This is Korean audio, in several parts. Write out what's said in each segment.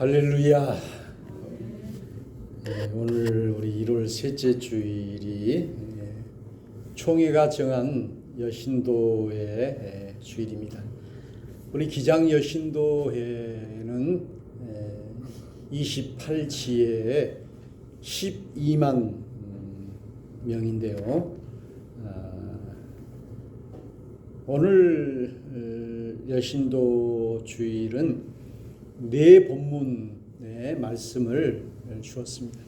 할렐루야. 오늘 우리 1월 셋째 주일이 총회가 정한 여신도의 주일입니다. 우리 기장 여신도회는 28지에 12만 명인데요. 오늘 여신도 주일은 네 본문의 말씀을 주었습니다.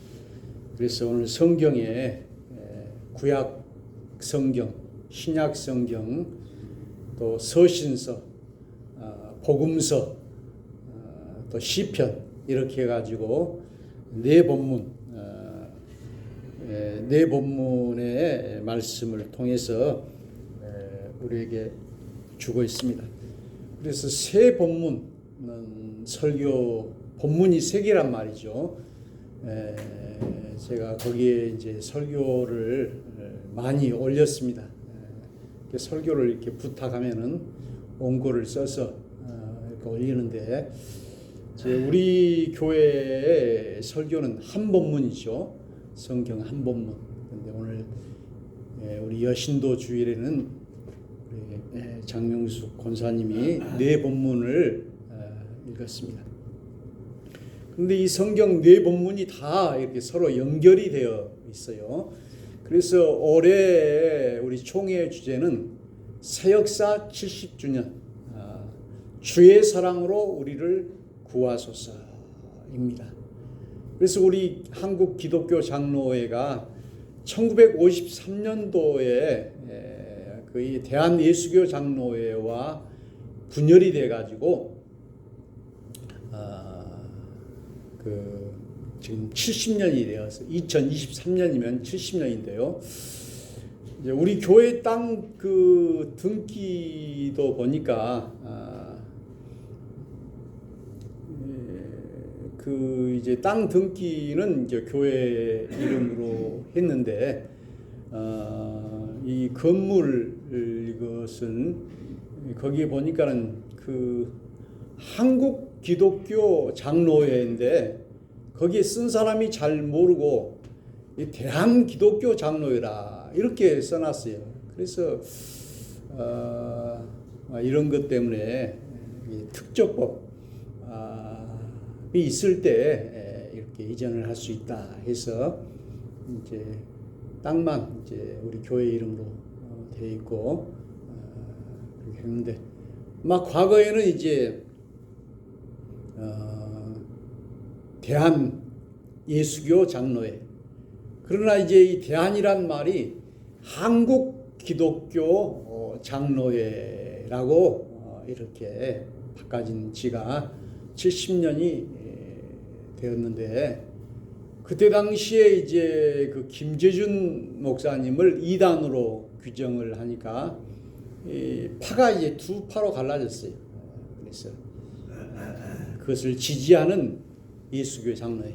그래서 오늘 성경에 구약 성경, 신약 성경, 또 서신서, 복음서, 또 시편 이렇게 해가지고 네 본문의 말씀을 통해서 우리에게 주고 있습니다. 그래서 세 본문은 설교 본문이 세 개란 말이죠. 제가 거기에 이제 설교를 많이 올렸습니다. 설교를 이렇게 부탁하면은 원고를 써서 이렇게 올리는데, 우리 교회의 설교는 한 본문이죠. 성경 한 본문. 근데 오늘 우리 여신도 주일에는 우리 장명숙 권사님이 네 본문을 읽었습니다. 그런데 이 성경 네 본문이 다 이렇게 서로 연결이 되어 있어요. 그래서 올해 우리 총회 주제는 사역사 70주년, 주의 사랑으로 우리를 구하소서입니다. 그래서 우리 한국 기독교 장로회가 1953년도에 그 대한 예수교 장로회와 분열이 돼 가지고 지금 70년이 되어서 2023년이면 70년인데요. 이제 우리 교회 땅 그 등기도 보니까 그 이제 땅 등기는 이제 교회 이름으로 했는데 이 건물 이것은 거기에 보니까는 그 한국 기독교 장로회인데 거기에 쓴 사람이 잘 모르고 이 대한 기독교 장로회라 이렇게 써놨어요. 그래서 이런 것 때문에 특조법이 있을 때 이렇게 이전을 할 수 있다 해서 이제 땅만 이제 우리 교회 이름으로 되어 있고 그렇게 했는데, 막 과거에는 이제 대한 예수교 장로회, 그러나 이제 이 대한이란 말이 한국 기독교 장로회라고 이렇게 바꿔진 지가 70년이 되었는데, 그때 당시에 이제 그 김재준 목사님을 이단으로 규정을 하니까 이 파가 이제 두 파로 갈라졌어요. 그래서 그것을 지지하는 예수교 장로회,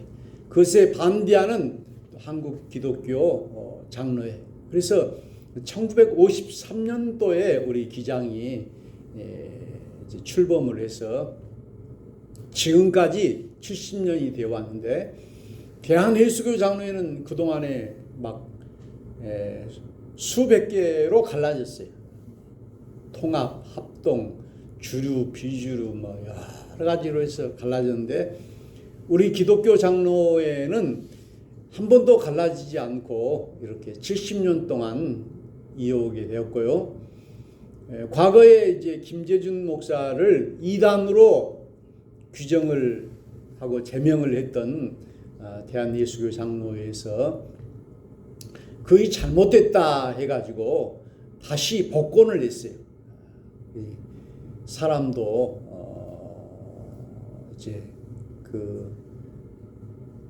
그것에 반대하는 한국 기독교 장로회. 그래서 1953년도에 우리 기장이 이제 출범을 해서 지금까지 70년이 되어 왔는데, 대한예수교 장로회는 그동안에 막 수백 개로 갈라졌어요. 통합, 합동, 주류, 비주류 뭐 여러 가지로 해서 갈라졌는데, 우리 기독교 장로회는 한 번도 갈라지지 않고 이렇게 70년 동안 이어오게 되었고요. 과거에 이제 김재준 목사를 이단으로 규정을 하고 제명을 했던 대한예수교 장로회에서 거의 잘못됐다 해가지고 다시 복권을 냈어요. 사람도 이제 그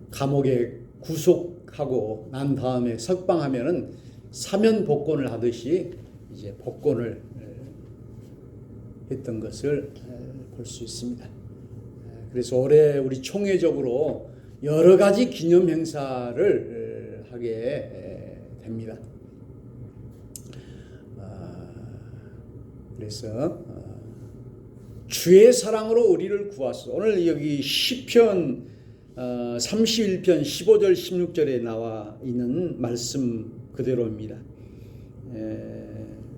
감옥에 구속하고 난 다음에 석방하면은 사면 복권을 하듯이 이제 복권을 했던 것을 볼 수 있습니다. 그래서 올해 우리 총회적으로 여러 가지 기념 행사를 하게 됩니다. 그래서 주의 사랑으로 우리를 구하소. 오늘 여기 시편 31편 15절 16절에 나와 있는 말씀 그대로입니다.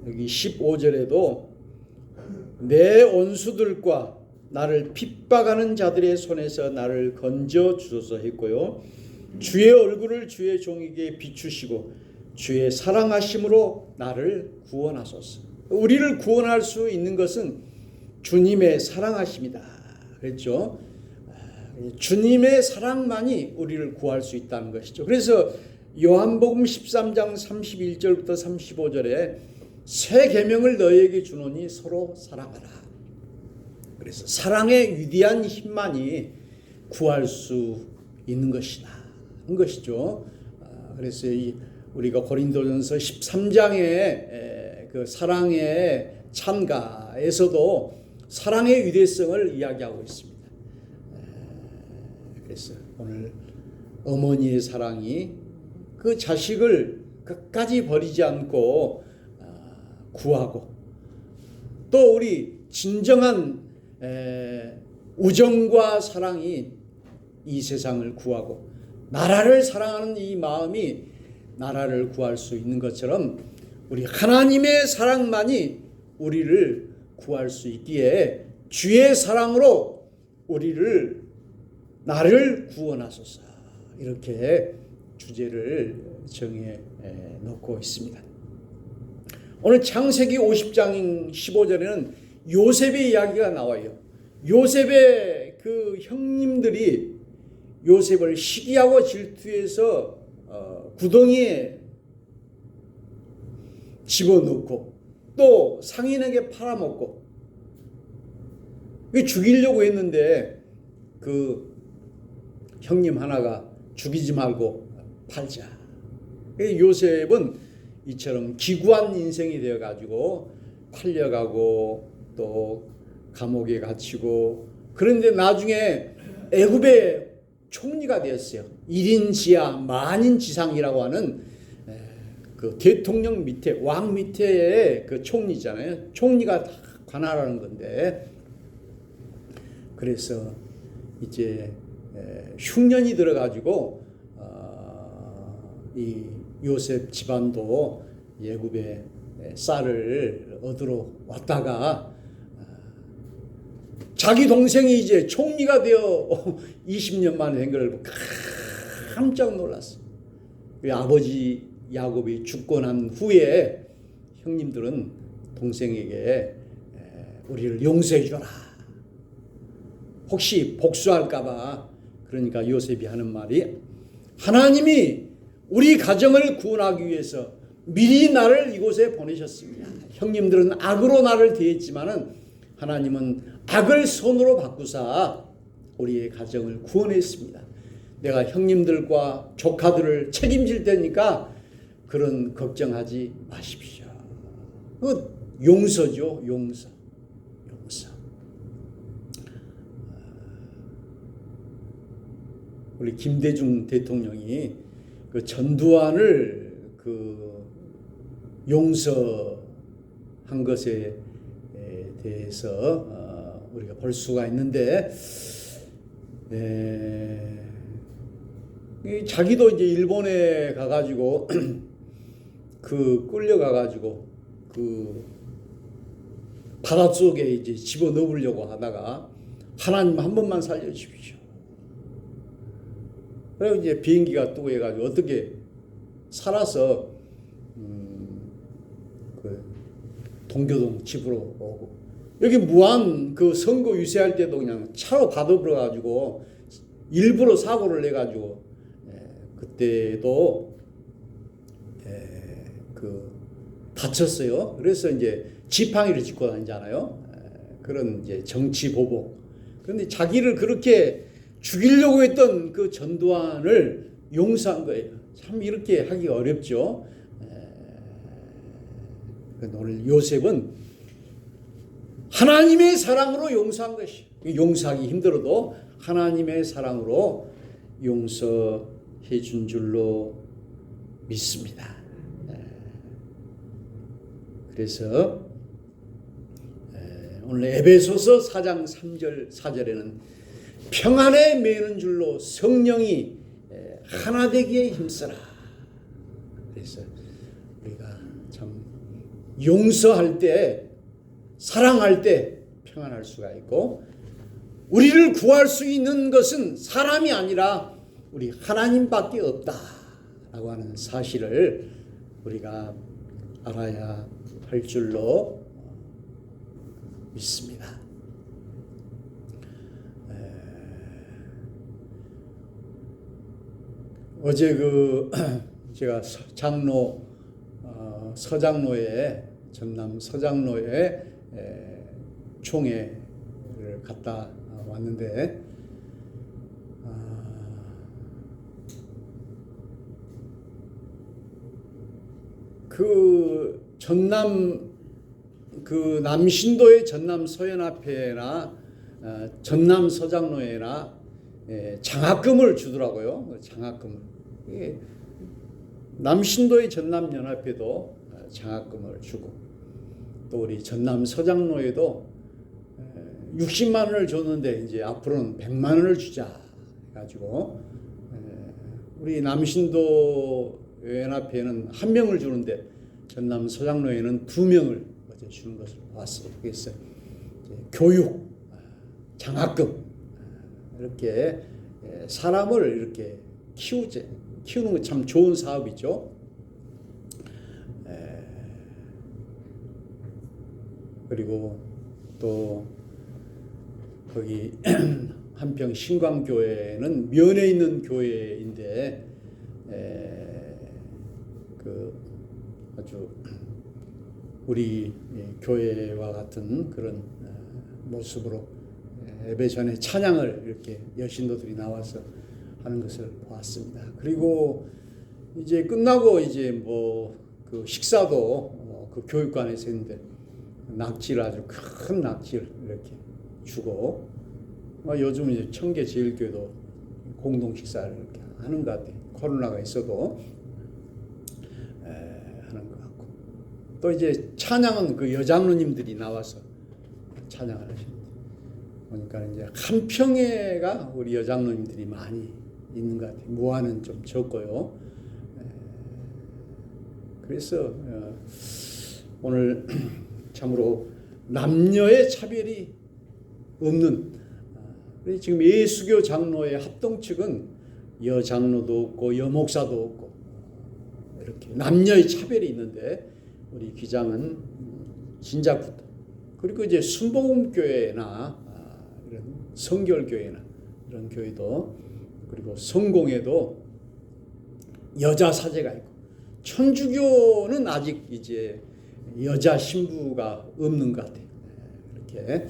여기 15절에도 내 원수들과 나를 핍박하는 자들의 손에서 나를 건져 주소서 했고요. 주의 얼굴을 주의 종에게 비추시고 주의 사랑하심으로 나를 구원하소서. 우리를 구원할 수 있는 것은 주님의 사랑하심이다 그랬죠. 주님의 사랑만이 우리를 구할 수 있다는 것이죠. 그래서 요한복음 13장 31절부터 35절에 새 계명을 너희에게 주노니 서로 사랑하라. 그래서 사랑의 위대한 힘만이 구할 수 있는 것이다. 한 것이죠. 그래서 우리가 고린도전서 13장의 그 사랑의 찬가에서도 사랑의 위대성을 이야기하고 있습니다. 그래서 오늘 어머니의 사랑이 그 자식을 끝까지 버리지 않고 구하고, 또 우리 진정한 우정과 사랑이 이 세상을 구하고 나라를 사랑하는 이 마음이 나라를 구할 수 있는 것처럼 우리 하나님의 사랑만이 우리를 구할 수 있기에 주의 사랑으로 나를 구원하소서, 이렇게 주제를 정해 놓고 있습니다. 오늘 창세기 50장 15절에는 요셉의 이야기가 나와요. 요셉의 그 형님들이 요셉을 시기하고 질투해서 구덩이에 집어넣고 또 상인에게 팔아먹고 죽이려고 했는데 그 형님 하나가 죽이지 말고 팔자. 요셉은 이처럼 기구한 인생이 되어가지고 팔려가고 또 감옥에 갇히고, 그런데 나중에 애굽의 총리가 되었어요. 1인 지하 만인 지상이라고 하는 그 대통령 밑에, 왕 밑에 그 총리잖아요. 총리가 다 관할하는 건데, 그래서 이제 흉년이 들어가지고 이 요셉 집안도 애굽의 쌀을 얻으러 왔다가 자기 동생이 이제 총리가 되어 20년 만에 된 걸 깜짝 놀랐어. 아버지 야곱이 죽고 난 후에 형님들은 동생에게 우리를 용서해 줘라, 혹시 복수할까 봐. 그러니까 요셉이 하는 말이, 하나님이 우리 가정을 구원하기 위해서 미리 나를 이곳에 보내셨습니다. 형님들은 악으로 나를 대했지만은 하나님은 악을 선으로 바꾸사 우리의 가정을 구원했습니다. 내가 형님들과 조카들을 책임질 테니까 그런 걱정하지 마십시오. 그 용서죠, 용서. 우리 김대중 대통령이 그 전두환을 그 용서한 것에 대해서 우리가 볼 수가 있는데, 자기도 이제 일본에 가가지고 끌려가가지고 그 바닷속에 이제 집어넣으려고 하다가 하나님 한 번만 살려주십시오. 그리고 이제 비행기가 뜨고 해가지고 어떻게 살아서 그 동교동 집으로 오고, 여기 무한 그 선거 유세할 때도 그냥 차로 가둬버려 가지고 일부러 사고를 내 가지고 그때도 그 다쳤어요. 그래서 이제 지팡이를 짚고 다니잖아요. 그런 이제 정치 보복. 그런데 자기를 그렇게 죽이려고 했던 그 전두환을 용서한 거예요. 참 이렇게 하기 어렵죠. 오늘 요셉은 하나님의 사랑으로 용서한 것이, 용서하기 힘들어도 하나님의 사랑으로 용서해 준 줄로 믿습니다. 그래서 오늘 에베소서 4장 3절 4절에는 평안에 매는 줄로 성령이 하나 되기에 힘쓰라. 그래서 우리가 참 용서할 때, 사랑할 때 평안할 수가 있고, 우리를 구할 수 있는 것은 사람이 아니라 우리 하나님밖에 없다라고 하는 사실을 우리가 알아야 할 줄로 믿습니다. 어제 제가 서장로에 전남 서장로에 총회를 갔다 왔는데 남신도의 전남 서연합회나 전남 서장로회나 장학금을 주더라고요. 장학금을. 남신도의 전남연합회도 장학금을 주고, 또 우리 전남 서장로회도 60만 원을 줬는데 이제 앞으로는 100만 원을 주자 해가지고, 우리 남신도 연합회는 1명을 주는데 전남 서장로회는 2명을 어제 주는 것을 봤어요. 그래서 교육, 장학금, 이렇게 사람을 이렇게 키우는 거 참 좋은 사업이죠. 그리고 또 거기 한평 신광교회는 면에 있는 교회인데 아주 우리 교회와 같은 그런 모습으로 예배 전에 찬양을 이렇게 여신도들이 나와서 하는 것을 보았습니다. 그리고 이제 끝나고 이제 그 식사도 그 교육관에서 했는데 낙지를, 아주 큰 낙지를 이렇게 주고, 요즘 이제 청계제일교회도 공동 식사를 이렇게 하는 것 같아요. 코로나가 있어도 하는 것 같고, 또 이제 찬양은 그 여장로님들이 나와서 찬양을 하십니다. 보니까 이제 한평회가 우리 여장로님들이 많이 있는 것 같아요. 무아는 좀 적고요. 그래서 오늘 참으로 남녀의 차별이 없는, 지금 예수교 장로의 합동 측은 여장로도 없고 여목사도 없고 이렇게 남녀의 차별이 있는데, 우리 기장은 진작부터, 그리고 이제 순복음교회나 이런 성결교회나 이런 교회도, 그리고 성공회도 여자 사제가 있고, 천주교는 아직 이제 여자 신부가 없는 것 같아요. 이렇게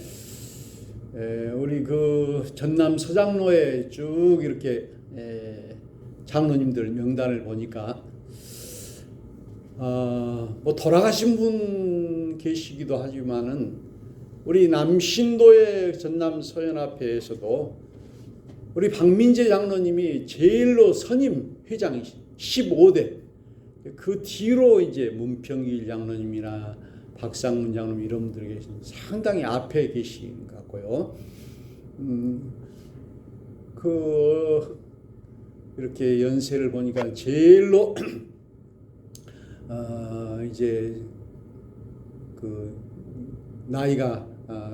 우리 그 전남 서장로에 쭉 이렇게 장로님들 명단을 보니까 돌아가신 분 계시기도 하지만은 우리 남신도의 전남 서연합회에서도 우리 박민재 장로님이 제일로 선임 회장이신 15대, 그 뒤로 이제 문평길 장로님이나 박상문 장로님 이런 분들이 계신, 상당히 앞에 계신 것 같고요. 이렇게 연세를 보니까 제일로 이제 그 나이가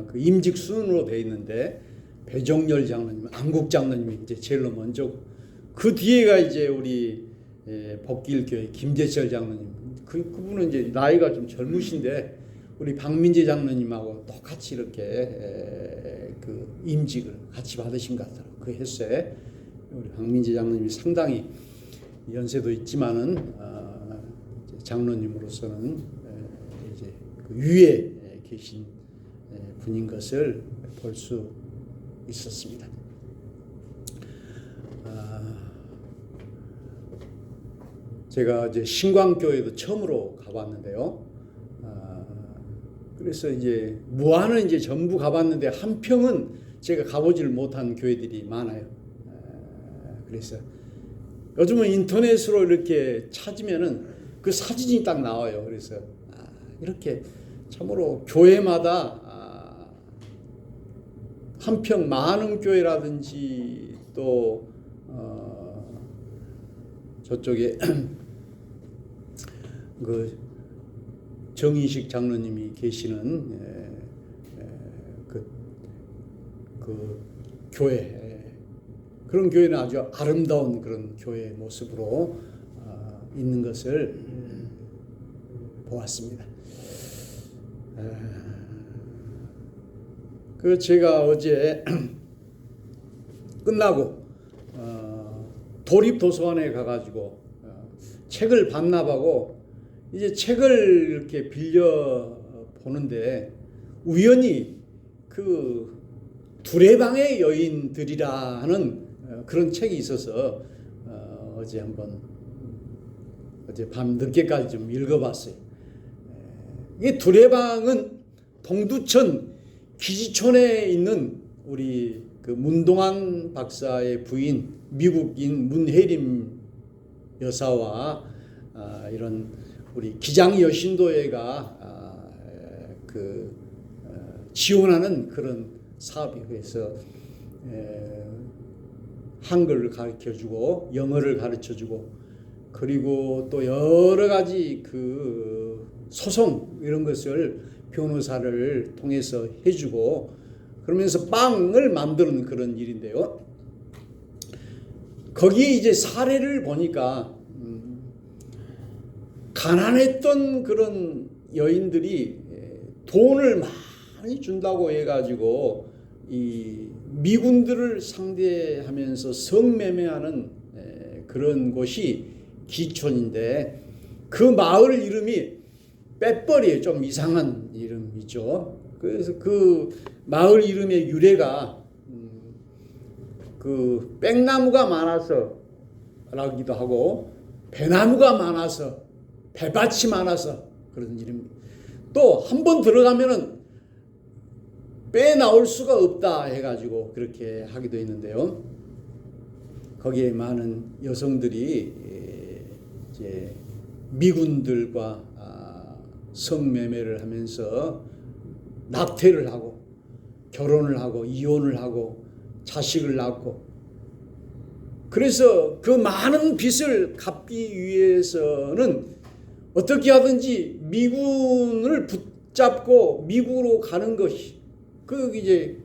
그 임직 순으로 돼 있는데, 배종열 장로님, 안국 장로님이 이제 제일로 먼저고, 그 뒤에가 이제 우리 복길교회 김재철 장로님, 그분은 이제 나이가 좀 젊으신데 우리 박민재 장로님하고 똑같이 이렇게 그 임직을 같이 받으신 것 같아요. 그 햇새 우리 박민재 장로님이 상당히 연세도 있지만은 장로님으로서는 이제 그 위에 계신 분인 것을 볼 수 있었습니다. 제가 이제 신광교회도 처음으로 가봤는데요. 그래서 이제 무안은 이제 전부 가봤는데 한평은 제가 가보지를 못한 교회들이 많아요. 그래서 요즘은 인터넷으로 이렇게 찾으면은 그 사진이 딱 나와요. 그래서 이렇게 참으로 교회마다 한평 만흥교회라든지 또 저쪽에 그 정인식 장로님이 계시는 그 교회, 그런 교회는 아주 아름다운 그런 교회의 모습으로 있는 것을 보았습니다. 그 제가 어제 끝나고 도립도서관에 가가지고 책을 반납하고 이제 책을 이렇게 빌려 보는데 우연히 그 두레방의 여인들이라 하는 그런 책이 있어서 어제 밤 늦게까지 좀 읽어봤어요. 이 두레방은 동두천 기지촌에 있는 우리 그 문동환 박사의 부인 미국인 문혜림 여사와 이런 우리 기장 여신도회가 지원하는 그런 사업이, 그래서 한글을 가르쳐주고 영어를 가르쳐주고 그리고 또 여러 가지 그 소송 이런 것을 변호사를 통해서 해주고 그러면서 빵을 만드는 그런 일인데요. 거기에 이제 사례를 보니까 가난했던 그런 여인들이 돈을 많이 준다고 해가지고 이 미군들을 상대하면서 성매매하는 그런 곳이 기촌인데 그 마을 이름이 빼벌이에요. 좀 이상한 이름이죠. 그래서 그 마을 이름의 유래가 그 빽나무가 많아서 라기도 하고 배나무가 많아서 배밭이 많아서 그런 이름입니다. 또 한 번 들어가면은 빼나올 수가 없다 해가지고 그렇게 하기도 했는데요. 거기에 많은 여성들이 이제 미군들과 성매매를 하면서 낙태를 하고 결혼을 하고 이혼을 하고 자식을 낳고, 그래서 그 많은 빚을 갚기 위해서는 어떻게 하든지 미군을 붙잡고 미국으로 가는 것이, 그 이제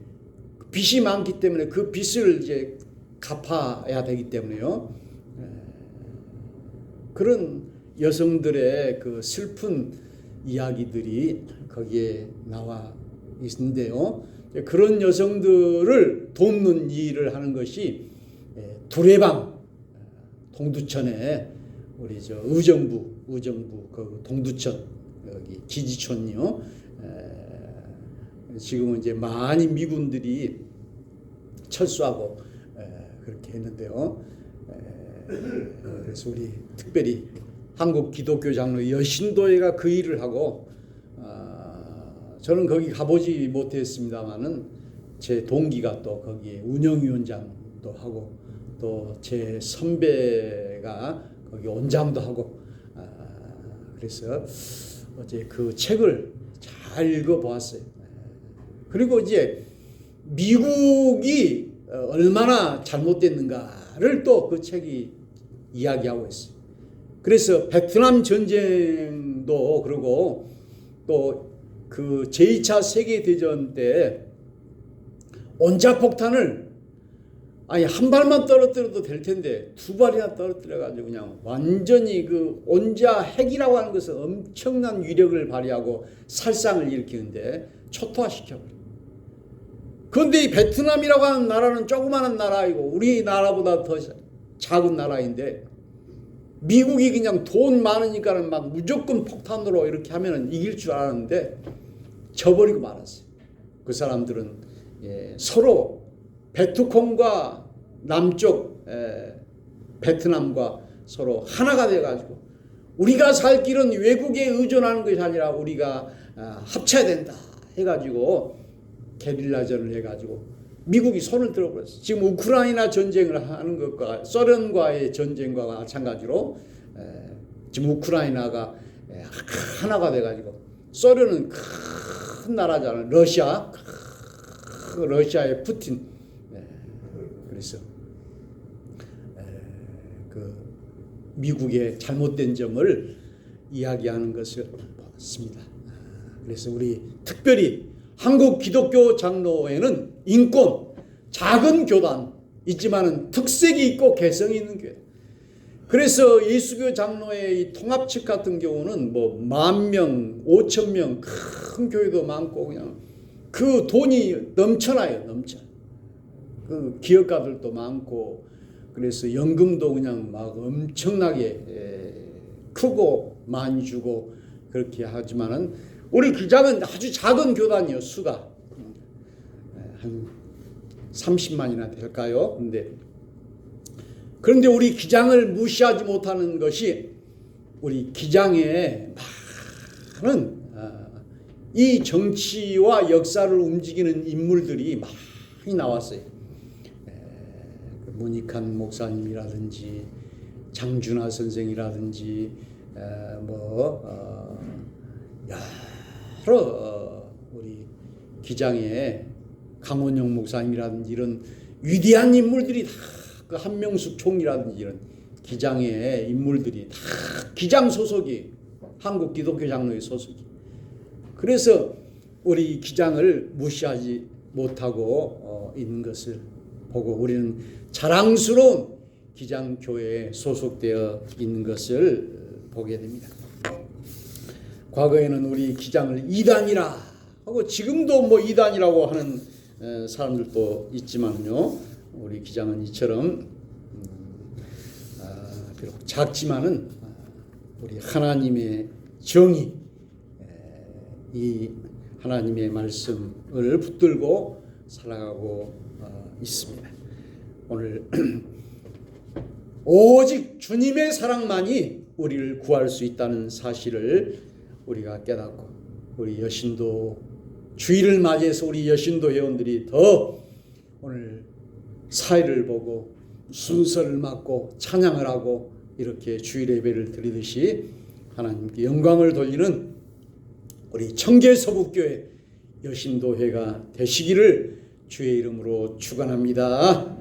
빚이 많기 때문에 그 빚을 이제 갚아야 되기 때문에요. 그런 여성들의 그 슬픈 이야기들이 거기에 나와 있는데요. 그런 여성들을 돕는 일을 하는 것이 두레방 동두천에 우리 저 의정부 그 동두천 여기 기지촌이요. 지금은 이제 많이 미군들이 철수하고 그렇게 했는데요. 그래서 우리 특별히 한국 기독교 장로 여신도회가 그 일을 하고, 저는 거기 가보지 못했습니다만은 제 동기가 또 거기에 운영위원장도 하고 또 제 선배가 거기 원장도 하고, 그래서 어제 그 책을 잘 읽어보았어요. 그리고 이제 미국이 얼마나 잘못됐는가를 또 그 책이 이야기하고 있어요. 그래서 베트남 전쟁도 그러고 또 그 제2차 세계대전 때 원자폭탄을 아니 한 발만 떨어뜨려도 될 텐데 두 발이나 떨어뜨려가지고 그냥 완전히 그 원자 핵이라고 하는 것은 엄청난 위력을 발휘하고 살상을 일으키는데 초토화시켜버려요. 그런데 이 베트남이라고 하는 나라는 조그마한 나라이고 우리나라보다 더 작은 나라인데 미국이 그냥 돈 많으니까는 막 무조건 폭탄으로 이렇게 하면은 이길 줄 알았는데 져버리고 말았어요. 그 사람들은 서로 베트콩과 남쪽 베트남과 서로 하나가 돼가지고 우리가 살 길은 외국에 의존하는 것이 아니라 우리가 합쳐야 된다 해가지고 게릴라전을 해가지고 미국이 손을 들어버렸어요. 지금 우크라이나 전쟁을 하는 것과 소련과의 전쟁과 마찬가지로 지금 우크라이나가 하나가 돼가지고, 소련은 큰 나라잖아요. 러시아 러시아의 푸틴. 그래서 그 미국의 잘못된 점을 이야기하는 것을 봤습니다. 그래서 우리 특별히 한국 기독교 장로회는 인권, 작은 교단 있지만은 특색이 있고 개성이 있는 교회. 그래서 예수교 장로회의 통합측 같은 경우는 뭐 10,000명, 5,000명 큰 교회도 많고 그냥 그 돈이 넘쳐나요, 넘쳐. 그 기업가들도 많고 그래서 연금도 그냥 막 엄청나게 크고 많이 주고 그렇게 하지만은 우리 기장은 아주 작은 교단이요, 수가 한 30만이나 될까요? 그런데 우리 기장을 무시하지 못하는 것이 우리 기장에 많은 이 정치와 역사를 움직이는 인물들이 많이 나왔어요. 문익환 목사님이라든지 장준하 선생이라든지 여러 우리 기장에 강원영 목사님이라든지 이런 위대한 인물들이 다 그 한명숙 총리라든지 이런 기장의 인물들이 다 기장 소속이 한국 기독교 장로의 소속이. 그래서 우리 기장을 무시하지 못하고 있는 것을 보고 우리는 자랑스러운 기장교회에 소속되어 있는 것을 보게 됩니다. 과거에는 우리 기장을 이단이라 하고 지금도 뭐 이단이라고 하는 사람들도 있지만요. 우리 기장은 이처럼 비록 작지만은 우리 하나님의 정의, 이 하나님의 말씀을 붙들고 살아가고 있습니다. 오늘 오직 주님의 사랑만이 우리를 구할 수 있다는 사실을 우리가 깨닫고 우리 여신도 주일을 맞이해서 우리 여신도 회원들이 더 오늘 사회를 보고 순서를 맡고 찬양을 하고 이렇게 주일 예배를 드리듯이 하나님께 영광을 돌리는 우리 청계서북교회 여신도회가 되시기를 주의 이름으로 축원합니다.